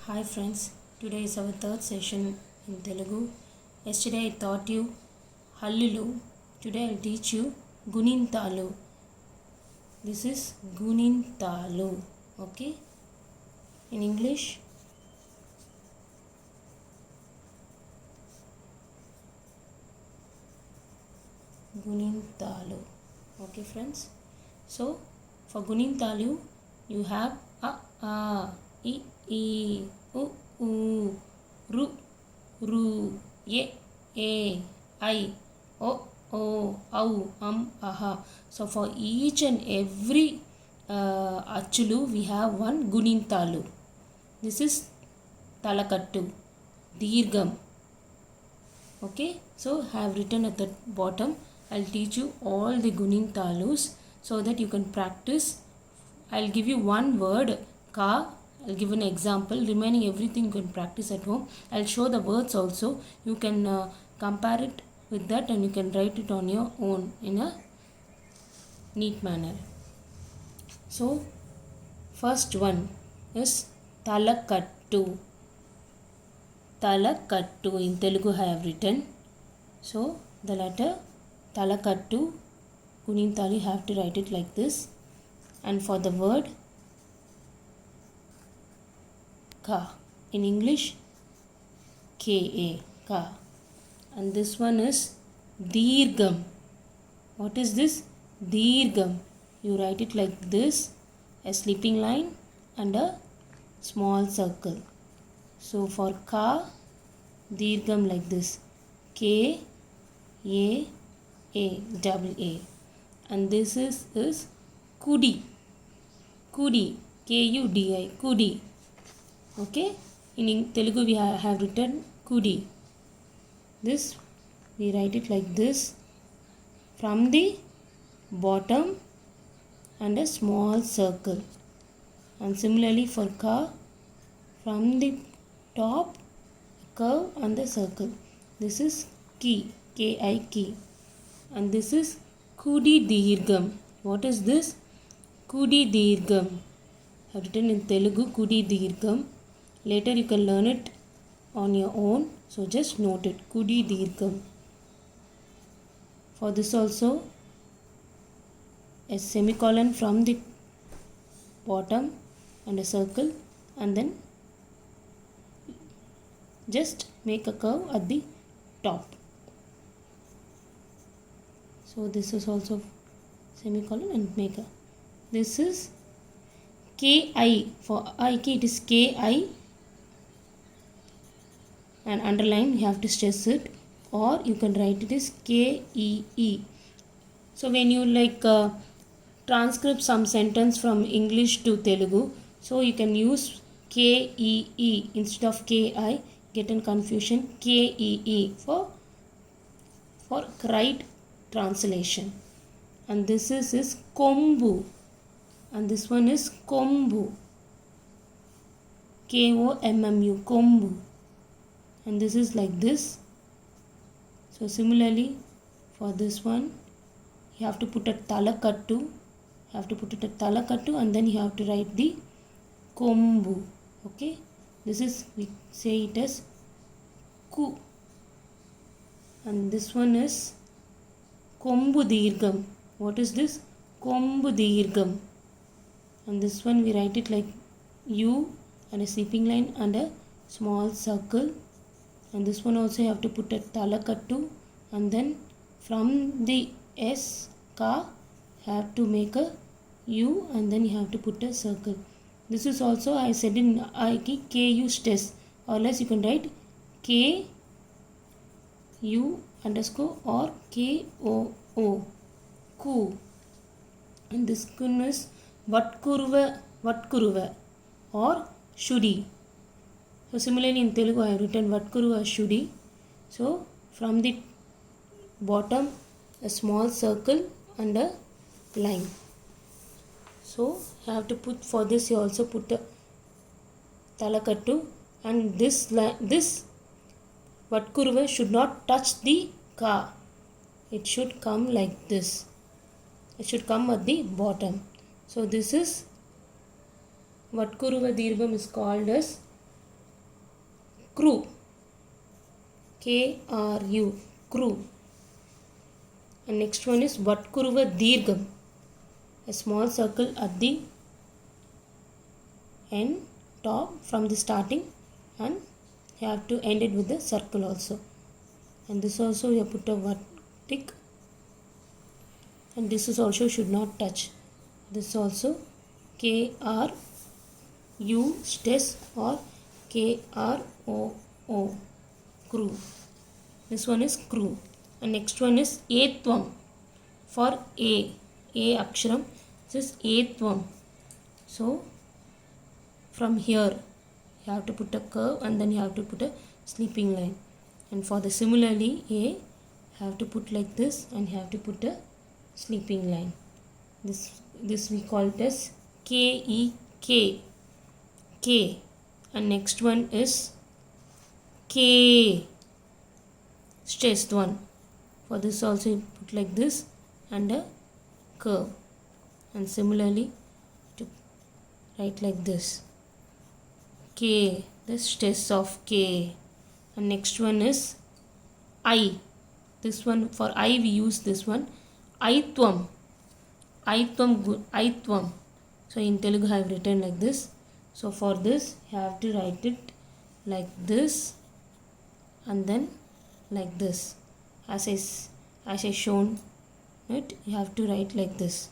Hi friends, today is our third session in Telugu. Yesterday I taught you Hallulu. Today I will teach you Gunintalu. This is Gunintalu. Okay? In English, Gunintalu. Okay friends? So for Gunintalu, you have A, I, U, U, Ru, Ru, Ye, E, I, O, O, Au, Aha. So for each and every Achulu, we have one Gunintalu. This is Talakattu, Dirgam. Okay, so I have written at the bottom. I'll teach you all the Gunintalus so that you can practice. I'll give you one word, Ka. I'll give an example. Remaining everything you can practice at home. I'll show the words also. You can compare it with that and you can write it on your own in a neat manner. So, first one is Talakattu. Talakattu in Telugu I have written. So, the letter Talakattu, Gunintalu, have to write it like this. And for the word Ka, in English Ka, Ka. And this one is Dirgam. What is this? Dirgam. You write it like this, a sleeping line and a small circle. So for Ka, Dirgam like this, K, A, double A. And this is Kudi, Kudi, Kudi, Kudi. Okay, in Telugu we have written Kudi. This we write it like this, from the bottom and a small circle. And similarly for Ka, from the top, curve and the circle. This is Ki, Ki, Ki. And this is Kudi Dirgam. What is this? Kudi Dirgam. I have written in Telugu Kudi Dirgam. Later you can learn it on your own. So just note it. Kudi Dirgam. For this also, a semicolon from the bottom and a circle, and then just make a curve at the top. So this is also semicolon and make a. This is Ki. For I, it is Ki. And underline, you have to stress it, or you can write it as Kee. So when you transcribe some sentence from English to Telugu, so you can use Kee instead of Ki. Get in confusion, Kee for right translation. And this is Kombu, and this one is Kombu, Kommu, Kombu. And this is like this. So similarly for this one, you have to put a Talakattu. And then you have to write the Kombu. Okay, this is, we say it as Ku. And this one is Kombu Dirgam. What is this? Kombu Dirgam. And this one we write it like U and a sleeping line and a small circle. And this one also you have to put a Talakattu, and then from the S, Ka, have to make a U, and then you have to put a circle. This is also, I said in Ku stress, or else you can write Ku underscore or Koo, Ku. And this one is Vatkuruva or Shudi. So similarly in Telugu I have written Vatkuruva Shudi. So from the bottom a small circle and a line. So you have to put, for this you also put a Talakattu, and this Vatkuruva should not touch the Ka. It should come like this. It should come at the bottom. So this is Vatkuruva Dirgam is called as Crew. K-R-U. Crew. And next one is Vatkuruva Dirgham. A small circle at the end, top from the starting, and you have to end it with the circle also. And this also you put a tick, and this is also should not touch. This also K-R-U stress or K-R-O-O. Crew. This one is crew. And next one is Etvam. For A aksharam. This is Etvam. So from here you have to put a curve and then you have to put a sleeping line. And for the similarly A, you have to put like this and you have to put a sleeping line. This we call it as K-E-K. K. And next one is K. Stressed one. For this also you put like this and a curve. And similarly to write like this. K. The stress of K. And next one is I. This one for I we use this one. Aitvam. Aitvam. So in Telugu I have written like this. So for this you have to write it like this and then like this. As I shown it, you have to write like this.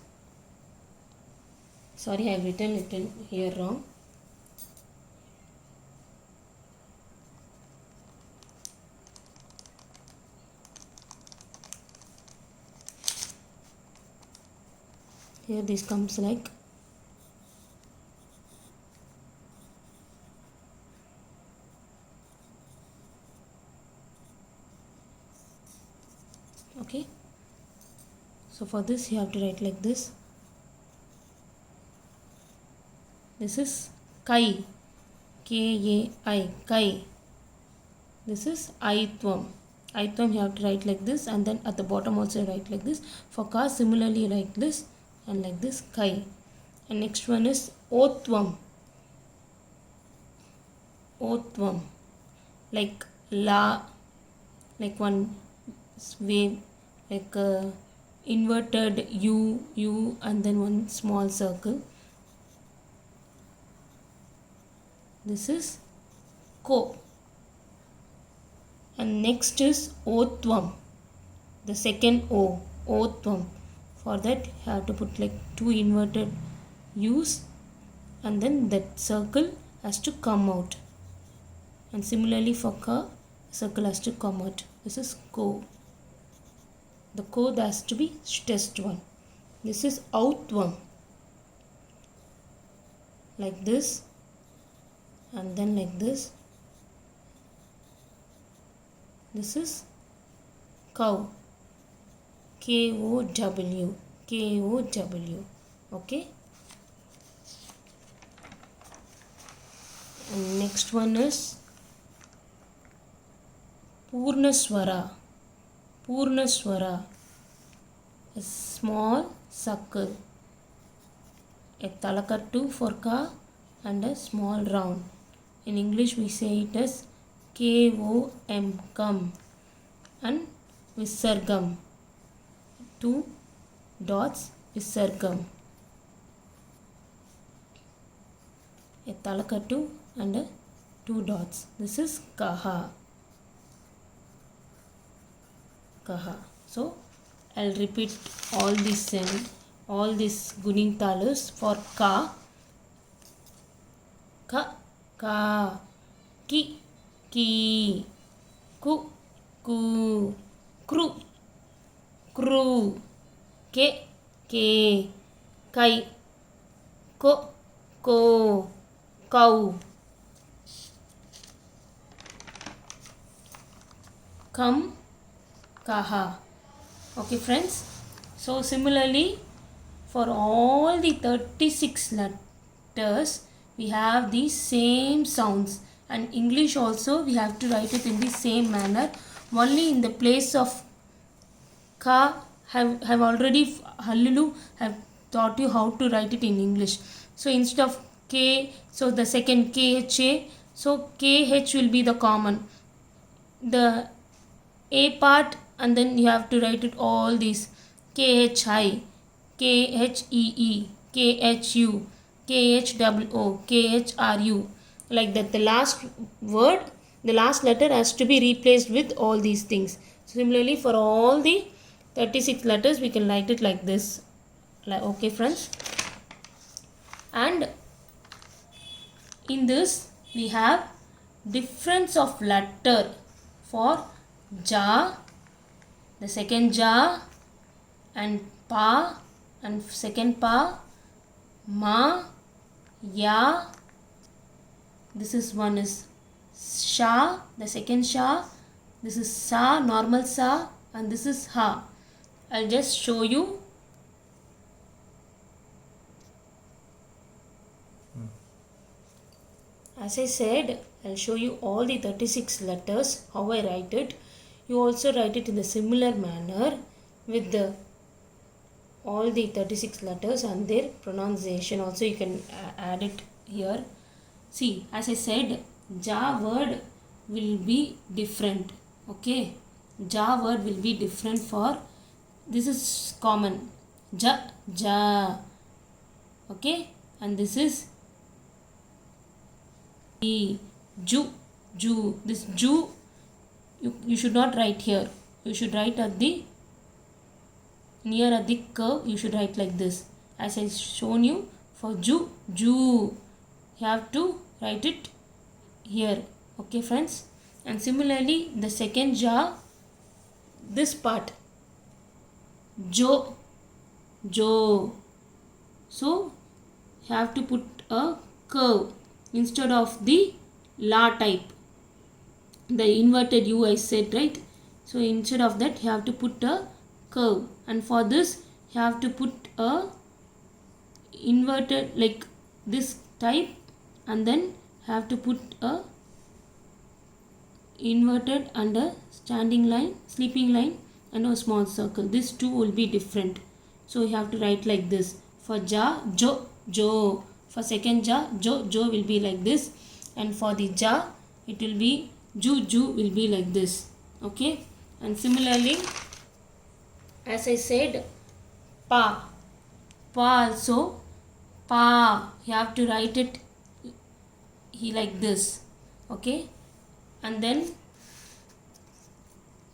Sorry, I have written it in here wrong. Here this comes like okay. So for this you have to write like this. This is Kai. K-A-I. Kai. This is Aitvam. Aitvam you have to write like this and then at the bottom also write like this. For Ka similarly write this and like this Kai. And next one is Otvam. Otvam. Like La. Like one wave. Like inverted U and then one small circle. This is Ko. And next is Otvam. The second O. Otvam. For that you have to put like two inverted U's and then that circle has to come out. And similarly for Ka, circle has to come out. This is Ko. The Ko has to be stressed one. This is Outvam. Like this and then like this. This is Cow. K-O-W. K-O-W. Okay. And next one is Purnaswara. Purnaswara. A small circle. A talakattu for Ka and a small round. In English we say it as K-O-M. Come. And Visargam. 2 dots. Visargam. A talakattu and a 2 dots. This is Kaha. Kaha. So I'll repeat all these Gunintalas for Ka. Ka. Ka. Ki. Ki. Ku. Ku. Kru. Kru. Ke. Ke. Kai. Ko. Ko. Cow. Come. Kaha. Okay friends. So similarly for all the 36 letters we have the same sounds, and English also we have to write it in the same manner. Only in the place of Ka have already Hallulu have taught you how to write it in English. So instead of K, so the second KHA, So KH will be the common. The A part, and then you have to write it all these KHI, KHEE, KHU, KHOO, KHRU, like that. The last word, the last letter has to be replaced with all these things. Similarly, for all the 36 letters, we can write it like this. Okay, friends. And in this, we have difference of letter for ja, the second ja, and pa, and second pa, ma, ya. This is one is sha, the second sha. This is sa, normal sa, and this is ha. I'll just show you. As I said, I'll show you all the 36 letters, how I write it. You also write it in the similar manner with the all the 36 letters and their pronunciation. Also, you can add it here. See, as I said, ja word will be different. Okay, ja word will be different for, this is common, ja, ja. Okay, and this is ju, ju. This ju, you should not write here. You should write at the near at the curve. You should write like this. As I shown you for ju, ju, you have to write it here. Okay, friends. And similarly, the second ja, this part, jo, jo. So you have to put a curve instead of the la type, the inverted U I said, right? So instead of that, you have to put a curve, and for this you have to put a inverted like this type, and then have to put a inverted and a standing line, sleeping line, and a small circle. These two will be different. So you have to write like this. For ja, jo, jo. For second ja, jo, jo will be like this, and for the ja, it will be ju, ju will be like this. Okay, and similarly, as I said, pa, pa also, pa, you have to write it like this. Okay, and then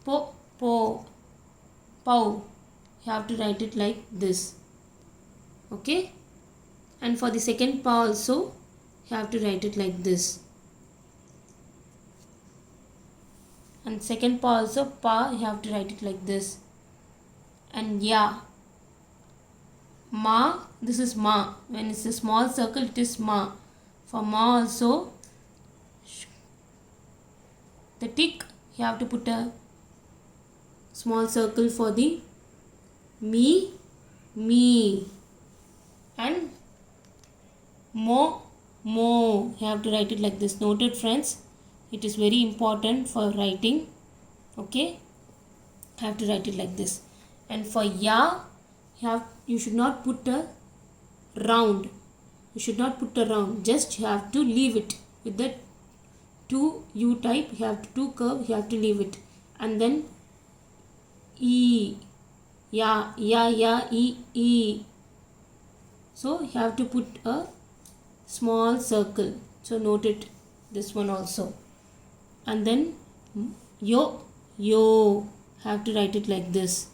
po, po, pau, you have to write it like this. Okay, and for the second pa also, you have to write it like this. And second pa also, pa, you have to write it like this. And ya, ma, this is ma. When it's a small circle, it is ma. For ma also, the tick, you have to put a small circle for the me, me. And mo, mo, you have to write it like this. Noted, friends? It is very important for writing. Okay, I have to write it like this. And for ya, you should not put a round. You should not put a round. Just you have to leave it with the two U type. You have to two curve. You have to leave it. And then e, ya, ya, ya, e, e. So you have to put a small circle. So note it, this one also. And then yo, yo, have to write it like this.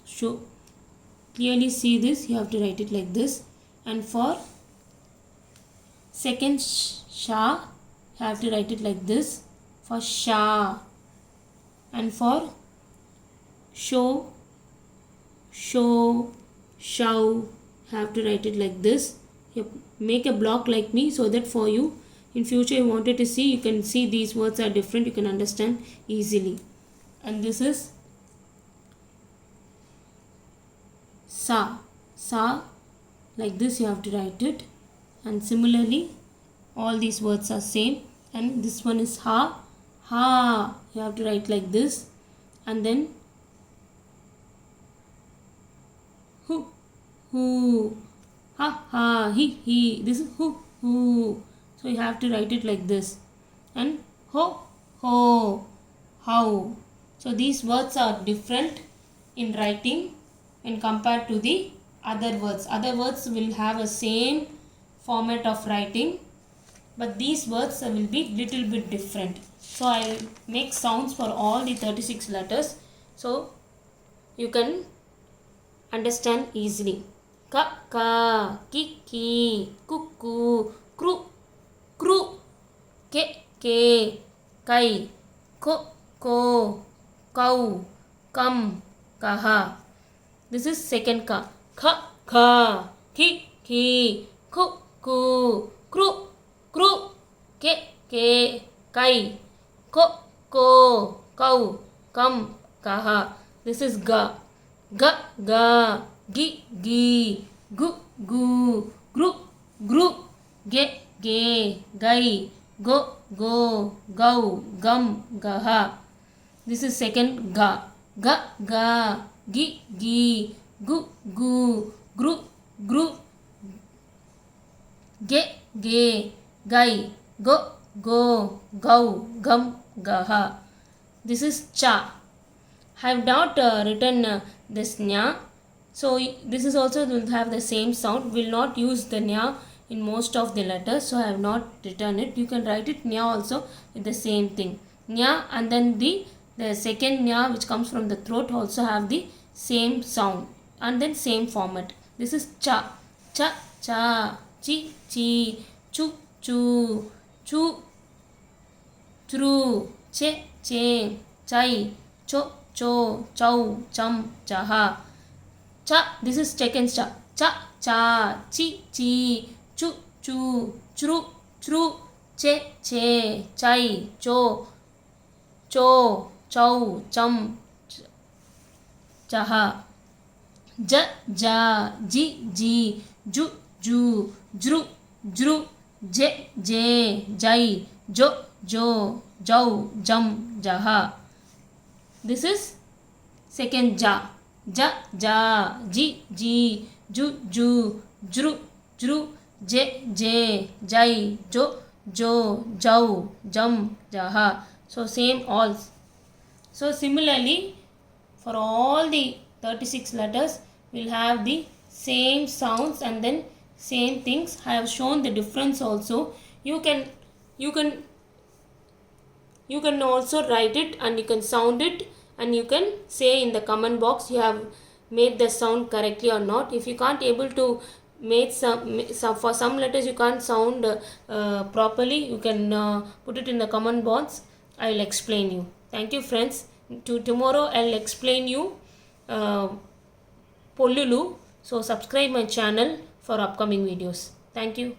Show, clearly see this, you have to write it like this. And for second sha, have to write it like this. For sha. And for show, show, shou, have to write it like this. You make a block like me, so that for you in future you wanted to see, you can see these words are different, you can understand easily. And this is sa, sa, like this you have to write it. And similarly, all these words are same. And this one is ha, ha, you have to write like this. And then hu, ha, ha, he, this is hu, hu. So you have to write it like this. And ho, ho, how. So these words are different in writing when compared to the other words. Other words will have a same format of writing, but these words will be little bit different. So I will make sounds for all the 36 letters so you can understand easily. Ka, ka, ki, ki, kuku, kru, kru, ke, ke, kai, ko, ko, kau, kam, kaha. This is second ka. Kha, kha, ki, ki, ku, ku, kru, kru, ke, kai, ko, kau, kam, kaha. This is ga. Ga, ga, gi, gu, gru, ge, gai, go, gau, gum, gaha. This is second ga. Ga, ga, gi, gu, gru, ge, gai, go, gau, gum, gaha. This is cha. I have not written this nya. So this is also will have the same sound. Will not use the nya in most of the letters. So I have not written it. You can write it nya also with the same thing. Nya, and then the second nya which comes from the throat also have the same sound and then same format. This is cha. Cha, cha, chi, chi, chu, chu, chru, che, chai, cho, chau, cham, chaha. Cha, this is second cha. Cha, cha, chi, chu, chru, che, chai, cho, chau, cham, chaha. Ja, ji, ju, jru, je, jai, jo, jau, jam, jaha. This is second ja. Ja, ji, ju, jru, je, jai, jo, jau, jam, jaha. So same all. So similarly for all the 36 letters we'll have the same sounds and then same things. I have shown the difference also. You can also write it and you can sound it and you can say in the comment box you have made the sound correctly or not. If you can't able to make some for some letters you can't sound properly, you can put it in the comment box. I will explain you. Thank you friends. Tomorrow I will explain you Pollulu. So subscribe my channel for upcoming videos. Thank you.